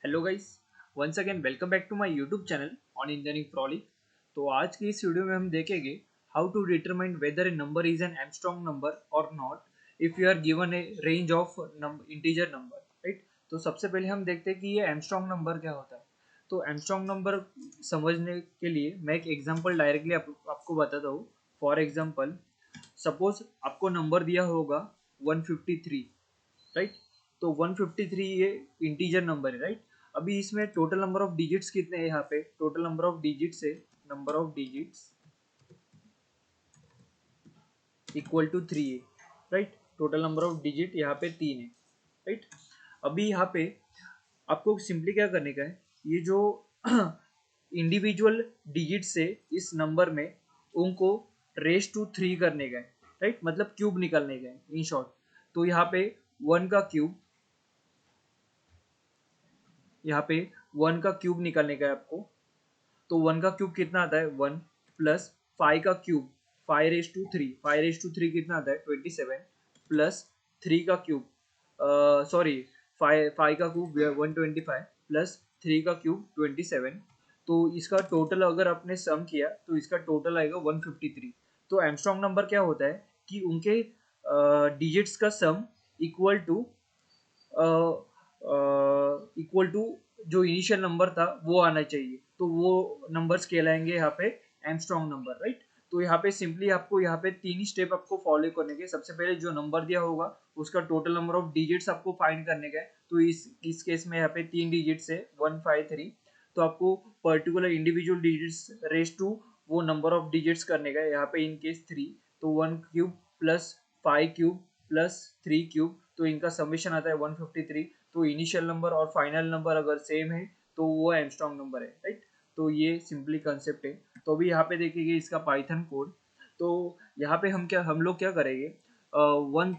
Hello guys, once again welcome back to my YouTube channel on engineering frolic. तो आज की इस video में हम देखेंगे how to determine whether a number is an Armstrong number और not if you are given a range of integer number, right. तो सबसे पहले हम देखते हैं कि ये एमस्ट्रॉन्ग नंबर क्या होता है। तो एमस्ट्रॉन्ग नंबर समझने के लिए मैं एक एग्जांपल डायरेक्टली आपको बताता हूँ। फॉर एग्जांपल, सपोज आपको नंबर दिया होगा 153, राइट। तो 153 ये इंटीजर नंबर है, राइट। अभी इसमें टोटल नंबर ऑफ डिजिट्स कितने हैं? यहाँ पे टोटल नंबर ऑफ डिजिट्स है, number of digits equal to 3 है, right. Total number of digit यहाँ पे 3 है, राइट। अभी यहाँ पे आपको सिंपली क्या करने का है, ये जो इंडिविजुअल डिजिट्स है इस नंबर में, उनको रेस टू 3 करने का है, राइट। मतलब क्यूब निकालने का है इन शॉर्ट। तो यहाँ पे 1 का क्यूब, यहाँ पे 1 का क्यूब निकालने का है आपको। तो 1 का क्यूब कितना आता है? 1 प्लस 5 का cube, 5 raise to 3, 5 raise to 3 कितना आता है? 27 प्लस 3 का क्यूब, सॉरी, 5 का क्यूब 125 प्लस 3 का क्यूब 27। तो इसका टोटल अगर आपने सम किया तो इसका टोटल आएगा 153। तो एमस्ट्रॉन्ग नंबर क्या होता है कि उनके डिजिट्स का sum equal to equal to जो इनिशियल नंबर था वो आना चाहिए। तो वो नंबर्स कहलाएंगे यहाँ पे एमस्ट्रॉन्ग नंबर, राइट। तो यहाँ पे सिंपली आपको यहाँ पे 3 स्टेप आपको फॉलो करने के। सबसे पहले जो नंबर दिया होगा उसका टोटल नंबर ऑफ डिजिट्स आपको फाइंड करने का है। तो इस केस में यहाँ पे 3 डिजिट्स है 153। तो आपको particular individual digits raise to वो नंबर ऑफ डिजिट्स करने का है। यहाँ पे इन केस 3, तो 1 cube plus 5 cube plus 3 cube, तो इनका समेशन आता है 153। तो इनिशियल नंबर और फाइनल नंबर अगर सेम है तो वो एमस्ट्रॉन्ग नंबर है, राइट। तो ये सिंपली कंसेप्ट है। तो अभी यहाँ पे देखेंगे इसका पाइथन कोड। तो यहाँ पे हम लोग क्या करेंगे, वन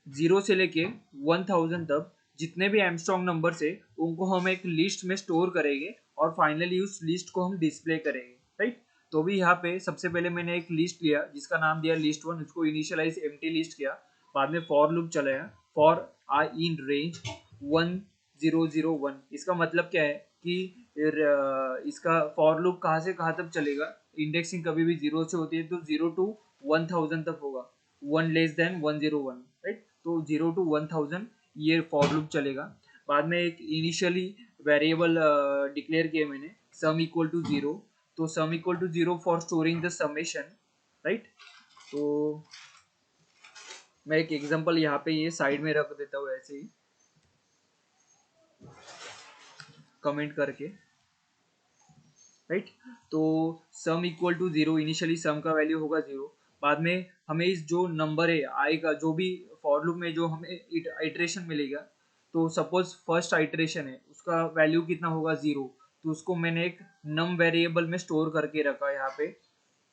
0 से लेके 1000 तक जितने भी एमस्ट्रॉन्ग नंबर्स है उनको हम एक लिस्ट में स्टोर करेंगे और फाइनली उस लिस्ट को हम डिस्प्ले करेंगे, राइट। तो भी यहाँ पे सबसे पहले मैंने एक लिस्ट लिया जिसका नाम दिया list1, उसको इनिशियलाइज एम्प्टी लिस्ट किया। बाद में फॉर लूप चलाया, फॉर आई इन रेंज 1001। इसका मतलब क्या है कि इसका फॉर लूप कहाँ से कहाँ तक चलेगा। इंडेक्सिंग कभी भी 0 से होती है तो 0 टू 1000 तक होगा, 1 लेस देन 101, राइट। तो 0 टू 1000 ये फॉर लूप चलेगा। बाद में एक इनिशियली वेरिएबल डिक्लेयर किया मैंने, सम इक्वल टू 0। तो sum equal to 0 for storing the summation, right. तो मैं एक एग्जांपल यहाँ पे ये साइड में रख देता हूँ ऐसे ही कमेंट करके, राइट। तो सम इक्वल टू 0, इनिशियली सम का वैल्यू होगा 0। बाद में हमें इस जो नंबर है आई का, जो भी फॉर लूप में जो हमें इटरेशन मिलेगा, तो सपोज फर्स्ट आइटरेशन है उसका वैल्यू कितना होगा? 0। तो उसको मैंने एक नम वेरिएबल में स्टोर करके रखा यहाँ पे।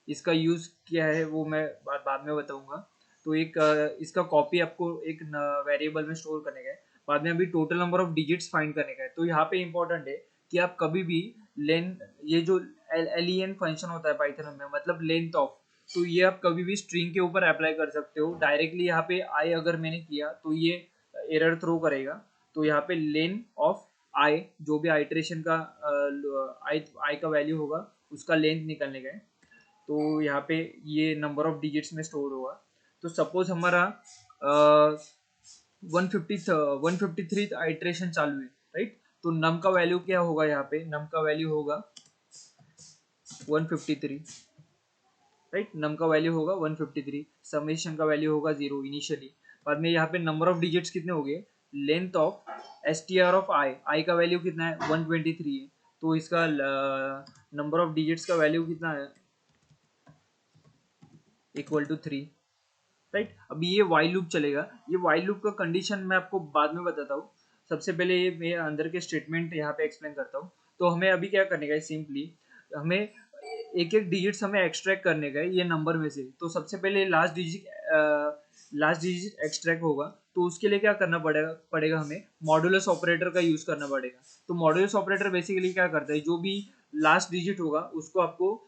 इसका यूज क्या है वो मैं बाद में बताऊंगा। तो एक इसका कॉपी आपको एक वेरिएबल में स्टोर करने का है। बाद में अभी total number of digits find करने का है। तो यहाँ पे इंपॉर्टेंट है कि आप कभी भी लेन, ये जो लेन फंक्शन होता है पाइथन में, मतलब लेंथ ऑफ, तो ये आप कभी भी स्ट्रिंग के ऊपर अप्लाई कर सकते हो डायरेक्टली। यहाँ पे आई अगर मैंने किया तो ये एरर थ्रो करेगा। तो यहाँ पे लेन ऑफ आई, जो भी आइट्रेशन का आई का वैल्यू होगा उसका लेंथ निकलने का है। तो यहाँ पे ये नंबर ऑफ डिजिट्स में स्टोर होगा। तो सपोज हमारा 153 आइट्रेशन चालू है, राइट। तो नम का वैल्यू क्या होगा? यहाँ पे नम का वैल्यू होगा 153, राइट। नम का वैल्यू होगा 153, समेशन का वैल्यू होगा 0 इनिशियली। बाद में यहाँ पे नंबर ऑफ डिजिट्स कितने हो गए? Length of S T R of I, I का वैल्यू कितना है? 123 है। तो इसका नंबर ऑफ डिजिट्स का वैल्यू कितना है? Equal to 3, right. अभी ये वाइल लूप चलेगा। ये वाइल लूप का कंडीशन मैं आपको बाद में बताता हूँ। सबसे पहले ये मैं अंदर के स्टेटमेंट यहाँ पे एक्सप्लेन करता हूँ। तो हमें अभी क्या करने का है, सिंपली हमें एक एक डिजिट्स हमें एक्सट्रैक्ट करने का है ये नंबर में से। तो सबसे पहले लास्ट डिजिट एक्सट्रैक्ट होगा। तो उसके लिए क्या करना पड़ेगा हमें मॉडुलस ऑपरेटर का यूज करना पड़ेगा। तो मॉडुलस ऑपरेटर बेसिकली क्या करता है, जो भी लास्ट डिजिट होगा उसको आपको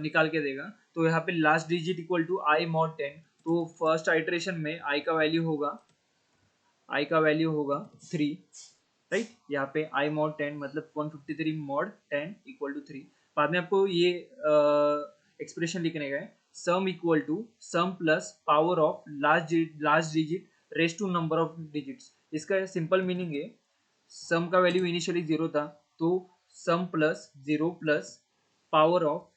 निकाल के देगा। तो यहाँ पे last digit equal to I mod 10। तो फर्स्ट आइटरेशन में आई का वैल्यू होगा 3, राइट। यहाँ पे आई मॉड 10 मतलब 153 मॉड 10 इक्वल टू 3। बाद में आपको ये एक्सप्रेशन लिखने का है, sum equal to sum plus power of last digit raise to number of digits. इसका सिंपल मीनिंग है, सम का वैल्यू इनिशियली 0 था, तो sum plus 0 plus power of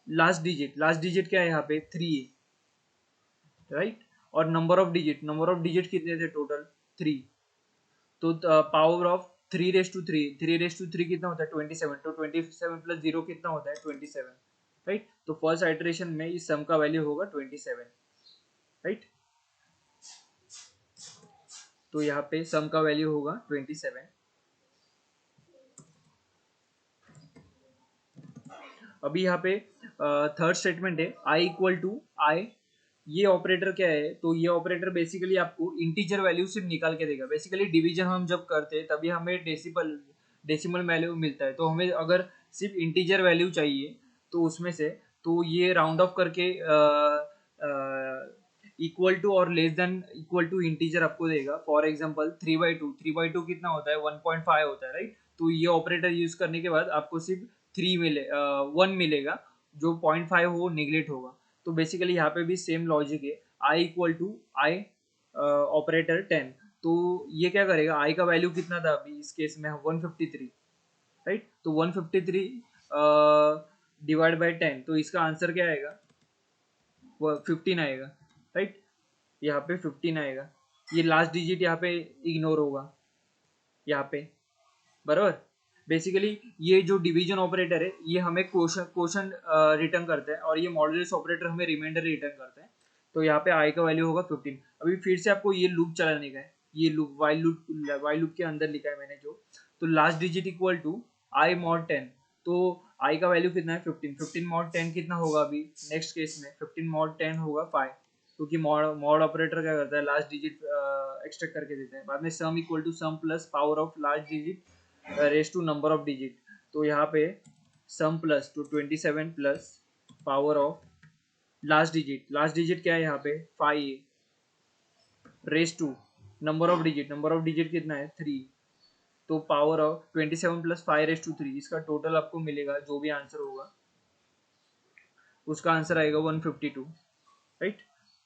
last digit क्या है यहाँ पे 3 है, राइट। और नंबर ऑफ डिजिट कितने थे टोटल 3, तो power of 3 raise to three कितना होता है 27, तो 27 प्लस 0 कितना होता है 27, राइट। तो फर्स्ट आइटरेशन में इस सम का वैल्यू होगा 27, राइट। तो यहाँ पे सम का वैल्यू होगा 27। अभी यहाँ पे थर्ड स्टेटमेंट है आई इक्वल टू आई। ये ऑपरेटर क्या है, तो ये ऑपरेटर बेसिकली आपको इंटीजर वैल्यू सिर्फ निकाल के देगा। बेसिकली डिवीजन हम जब करते हैं तभी हमें डेसिमल वैल्यू मिलता है, तो हमें अगर सिर्फ इंटीजर वैल्यू चाहिए तो उसमें से, तो ये राउंड ऑफ करके इक्वल टू और less than equal to integer आपको देगा। फॉर एग्जांपल 3/2 कितना होता है 1.5 होता है, राइट। तो ये ऑपरेटर यूज करने के बाद आपको सिर्फ 1 मिलेगा, जो 0.5 हो निगलेक्ट होगा। तो बेसिकली यहाँ पे भी सेम लॉजिक है, आई इक्वल टू आई ऑपरेटर 10। तो ये क्या करेगा, आई का वैल्यू कितना था अभी इस केस में 153, राइट। तो 153 डिवाइड बाई 10, तो इसका आंसर क्या आएगा, वो 15 आएगा, राइट। यहाँ पे 15 आएगा। ये लास्ट डिजिट यहाँ पे इग्नोर होगा यहाँ पे, बराबर। बेसिकली ये जो डिवीजन ऑपरेटर है ये हमें क्वोशन रिटर्न करता है, और ये मॉडुलस ऑपरेटर हमें रिमाइंडर रिटर्न करता है। तो यहाँ पे आई का वैल्यू होगा 15। अभी फिर से आपको ये लूप चलाने का है, ये लूप वाइल लूप के अंदर लिखा है मैंने जो। तो last digit equal to I mod 10, तो आई का वैल्यू कितना है 15 मॉड 10 कितना होगा अभी नेक्स्ट केस में 15 मॉड 10 होगा 5, क्योंकि मॉड ऑपरेटर क्या करता है लास्ट डिजिट एक्सट्रैक्ट करके देता है। बाद में sum equal to sum plus power of last digit raise to number of digit. तो यहाँ पे sum plus to 27 plus power of last digit क्या है यहाँ पे 5 है, raise to number of digit कितना है 3, तो power of 27 plus 5 raise to 3, इसका टोटल आपको मिलेगा जो भी आंसर होगा उसका आंसर आएगा 152, राइट।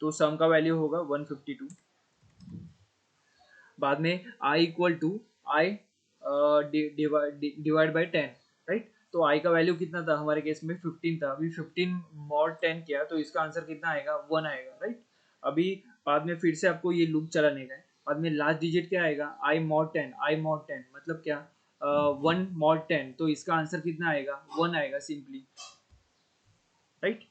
तो सम का वैल्यू होगा 152। बाद में I equal to I divide by 10, right. तो आई का वैल्यू कितना था हमारे केस में 15 था, अभी 15 मॉड 10 किया तो इसका आंसर कितना आएगा 1 आएगा, राइट। अभी बाद में फिर से आपको ये लूप चलाने का है। बाद में लास्ट डिजिट क्या आएगा आई मॉड 10 मतलब क्या 1 मॉड 10, तो इसका आंसर कितना आएगा 1 आएगा सिंपली, राइट।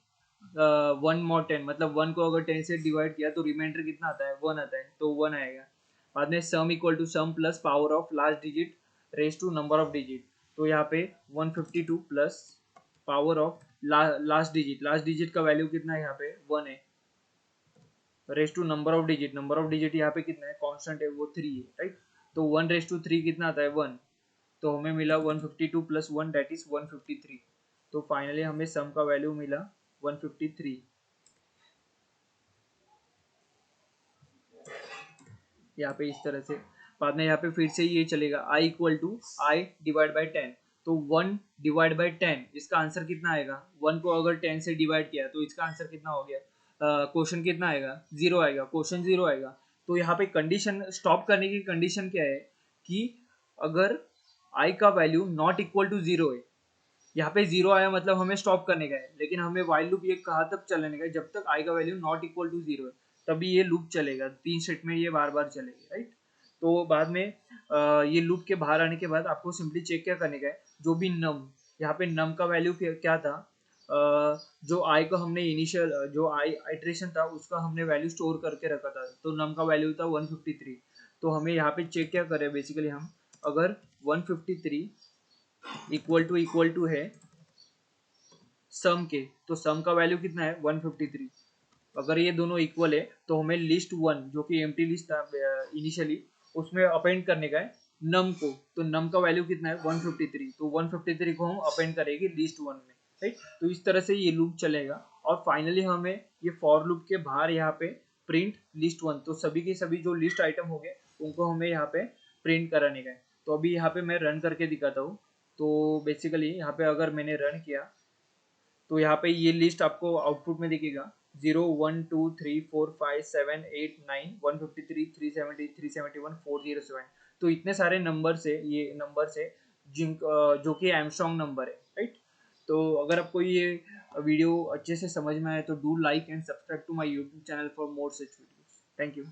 1 मॉड 10 मतलब 1 को अगर 10 से डिवाइड किया तो रिमाइंडर कितना आता है 1 आता है, तो 1 आएगा। बाद में sum equal to sum plus power of last digit raise to number of digit. तो यहाँ पे 152 plus power of last digit का वैल्यू कितना है यहाँ पे 1 है, raise to number of digit यहाँ पे कितना है कांस्टेंट है वो 3 है, राइट। तो 1 रेस टू 3 कितना आता है 1, तो हमें मिला 152 प्लस 1 दैट इज 153। तो फाइनली हमें सम का वैल्यू मिला 153, यहाँ पे इस तरह से। बाद में यहाँ पे फिर से ये चलेगा I equal to I divide by 10, तो 1 डिवाइड बाई 10 इसका आंसर कितना आएगा, 1 को अगर 10 से डिवाइड किया तो इसका आंसर कितना हो गया, क्वेश्चन कितना आएगा 0 आएगा, क्वेश्चन 0 आएगा। तो यहाँ पे कंडीशन स्टॉप करने की कंडीशन क्या है कि अगर आई का वैल्यू नॉट इक्वल टू 0 है, यहाँ पे 0 आया मतलब हमें स्टॉप करने का है, लेकिन हमें वाइल लूप ये कहा तब चलाने का है जब तक आई का वैल्यू नॉट इक्वल टू 0 है, तभी ये लूप चलेगा, 3 स्टेट में ये बार बार चलेगी, राइट। तो बाद में ये लूप के बाहर आने के बाद आपको सिंपली चेक क्या करने का है, जो भी नम यहाँ पे नम का वैल्यू क्या था, जो आई को हमने इनिशियल जो आई आइट्रेशन था उसका हमने वैल्यू स्टोर करके रखा था, तो नम का वैल्यू था 153। तो हमें यहाँ पे चेक क्या करें बेसिकली, हम अगर 153 इक्वल टू है सम के, तो सम का वैल्यू कितना है 153। अगर ये दोनों इक्वल है तो हमें लिस्ट 1 जो कि एम्प्टी लिस्ट था इनिशियली उसमें अपेंड करने का है नम को, तो नम का वैल्यू कितना है 153, तो 153 को हम अपेंड करेंगे लिस्ट 1 में, राइट। तो इस तरह से ये लूप चलेगा और फाइनली हमें ये फॉर लूप के बाहर यहाँ पे प्रिंट लिस्ट 1, तो सभी के सभी जो लिस्ट आइटम हो गए उनको हमें यहाँ पे प्रिंट कराने का है। तो अभी यहाँ पे मैं रन करके दिखाता हूँ। तो बेसिकली यहाँ पे अगर मैंने रन किया तो यहाँ पे ये लिस्ट आपको आउटपुट में दिखेगा 0 1 2 3 4 5 7 8 9 153 370 371 407। तो इतने सारे नंबर से ये नंबर से जो कि एमस्ट्रॉन्ग नंबर है, राइट। तो अगर आपको ये वीडियो अच्छे से समझ में आए तो do like and subscribe to my YouTube channel for more such videos. Thank you.